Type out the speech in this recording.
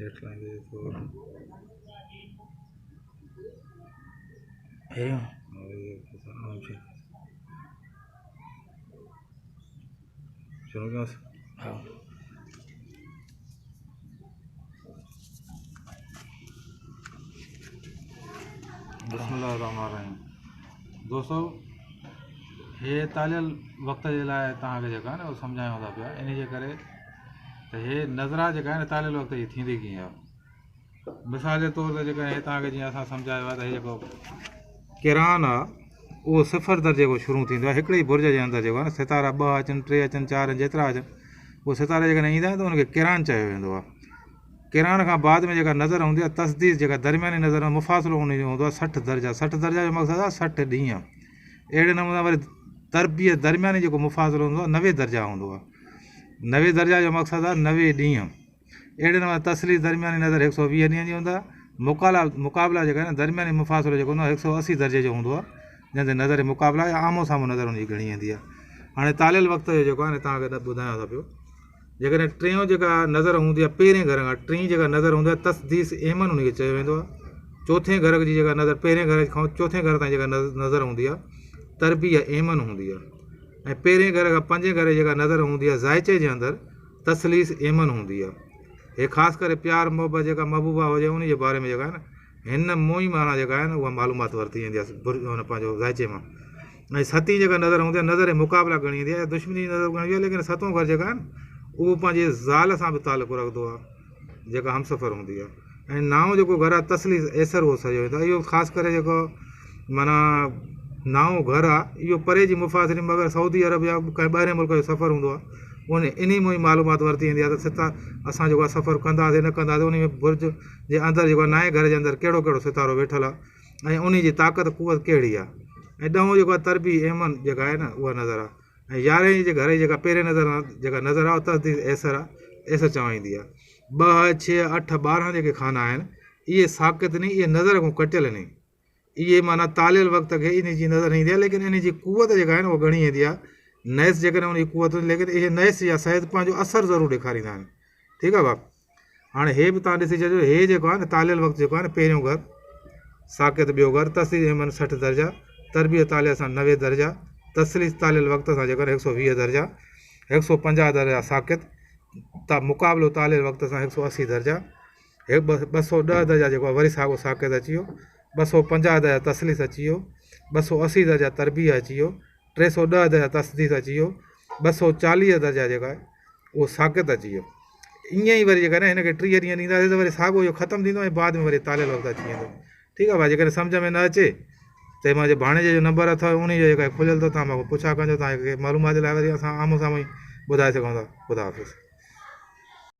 हेठि लाहींदे थोरो शुरू कयांसि? हा। बिस्मिल्लाहिर्रहमानिर्रहीम। दोस्तों, हे तालियल वक़्त जे लाइ तव्हांखे जेका आहे न उहो सम्झायूं था पिया। इन जे करे त हे नज़रा जेका आहे न तालियल वक़्त जी थींदी कीअं आहे। मिसाल जे तौर ते जेका हे तव्हांखे जीअं असां सम्झायो आहे त हे जेको किरान आहे उहो 0 दर्जे खां शुरू थींदो आहे। हिकिड़े ई बुर्ज जे अंदरि जेको आहे न सितारा 2 अचनि, 3 अचनि, 4 अचनि, जेतिरा अचनि, उहे सितारा जेकॾहिं ईंदा आहिनि त उनखे किरान चयो वेंदो आहे। किरान खां बाद में जेका नज़र हूंदी आहे तस्दीस, जेका दरमियानी नज़र मुफ़ासिलो उन जो हूंदो आहे 60 दर्जा। 60 दर्जा जो मक़सदु आहे 60 ॾींहं। अहिड़े नमूने वरी तरबियत दरमियानी जेको मुफ़ासिलो हूंदो आहे 90 दर्जा हूंदो आहे। 90 दर्जा जो मक़सदु आहे 90 ॾींहं। अहिड़े नमूने तसलीस दरमियानी नज़र 120 ॾींहं जी हूंदा। मुक़ाबला जेका आहे न दरमियानी मुफ़ासिलो जेको हूंदो आहे 180 दर्जे जो हूंदो आहे, जंहिंते नज़र मुक़ाबला या आम्हूं साम्हूं नज़र हुनजी घणी ईंदी आहे। हाणे तालियल वक़्त जो जेको आहे न तव्हांखे ॿुधायां थो पियो, जेकॾहिं टियों जेका नज़र हूंदी आहे पहिरें घर खां, टीं जेका नज़र हूंदी आहे तस्दीस एमन हुनखे चयो वेंदो आहे। चोथें घर जी जेका नज़र, पहिरें घर खां चोथें घर ताईं जेका नज़र हूंदी आहे तरबिया एमन हूंदी आहे। ऐं पहिरें घर खां 5 घर जेका नज़र हूंदी आहे ज़ाइचे जे अंदरि तसलीस एमन हूंदी आहे। हे ख़ासि करे प्यार मोहबत जेका महबूबा हुजे उन जे बारे में जेका आहे न हिन मोई माना जेका आहे न उहा मालूमात वरिती वेंदी आहे हुन पंहिंजो ज़ाइचे मां। ऐं 7हीं जेका नज़र हूंदी आहे नज़र मुक़ाबला घणी ईंदी आहे, दुश्मनी नज़र घणी ईंदी आहे। लेकिन 7हों घर जेका आहे न उहो पंहिंजे ज़ाल सां बि तालुक़ु रखंदो आहे, जेका हमसफ़र हूंदी आहे। ऐं 9हों जेको घर आहे तसलीस एसर उहो सॼो वेंदो आहे। इहो ख़ासि करे जेको माना 9हों घर आहे इहो परे जी मुफ़ासिली मगर सऊदी अरब या कंहिं ॿाहिरें मुल्क जो सफ़र हूंदो आहे उन इन मों ई मालूमात वरिती वेंदी आहे त असां जेको आहे सफ़र कंदासीं न कंदासीं उन में बुर्ज जे अंदरि जेको आहे 9हें घर जे अंदरि कहिड़ो कहिड़ो सितारो वेठल आहे ऐं उन जी ताक़त कुवत कहिड़ी आहे। ऐं 10हों जेको आहे तरबी एमन जेका आहे न उहा नज़र आहे। ऐं 11हें जे घर जी जेका पहिरें नज़र जेका नज़र आहे तस्दीस एसर आहे, एसर चवाईंदी आहे। 2, 6, 8, 12 जेके खाना आहिनि इहे साक़ित न, इहे नज़र खां कटियल न, इहे माना तालियल वक़्त खे इन जी नज़र ईंदी आहे। लेकिन इन जी कुवत जेका आहे न उहा घणी ईंदी आहे। नैस जेकॾहिं उन जी कुवत, लेकिन इहे नैस या सहत पंहिंजो असरु ज़रूरु ॾेखारींदा आहिनि। ठीकु आहे भाउ। हाणे हे बि तव्हां ॾिसी छॾियो, हे जेको आहे न तालियल वक़्तु जेको आहे न पहिरियों घर साक़ित, ॿियो घर तस्लीस एमन 60 दर्जा, तरबियत तालियल सां 90 दर्जा, तसलीस तालियल वक़्त सां जेको आहे 120 दर्जा, 150 दर्जा साक़ित, मुक़ाबिलो तालियल वक़्त सां 180 दर्जा, 210 दर्जा जेको आहे वरी साॻियो साक़ित अची वियो, 250 दर्जा तसलीस अची वियो, 280 दर्जा तरबिया अची वियो, 310 दर्जा तस्दीस अची वियो, 240 दर्जा जेका आहे उहो साक़ित अची वियो। ईअं ई वरी जेका आहे न हिनखे 30 ॾींहं ॾींदासीं त वरी साॻियो इहो ख़तमु थींदो ऐं बाद में वरी तालियल वक़्तु अची वेंदो। ठीकु आहे भाई। जेकॾहिं सम्झ में न अचे त मुंहिंजे भाणेजे जो नंबर अथव, उन जो जेका खुलियल अथव, तव्हां मूंखे पुछा कजो, तव्हांखे मालूमात जे लाइ वरी असां आम्हूं साम्हूं ई ॿुधाए सघूं था। ख़ुदा हाफ़िज़।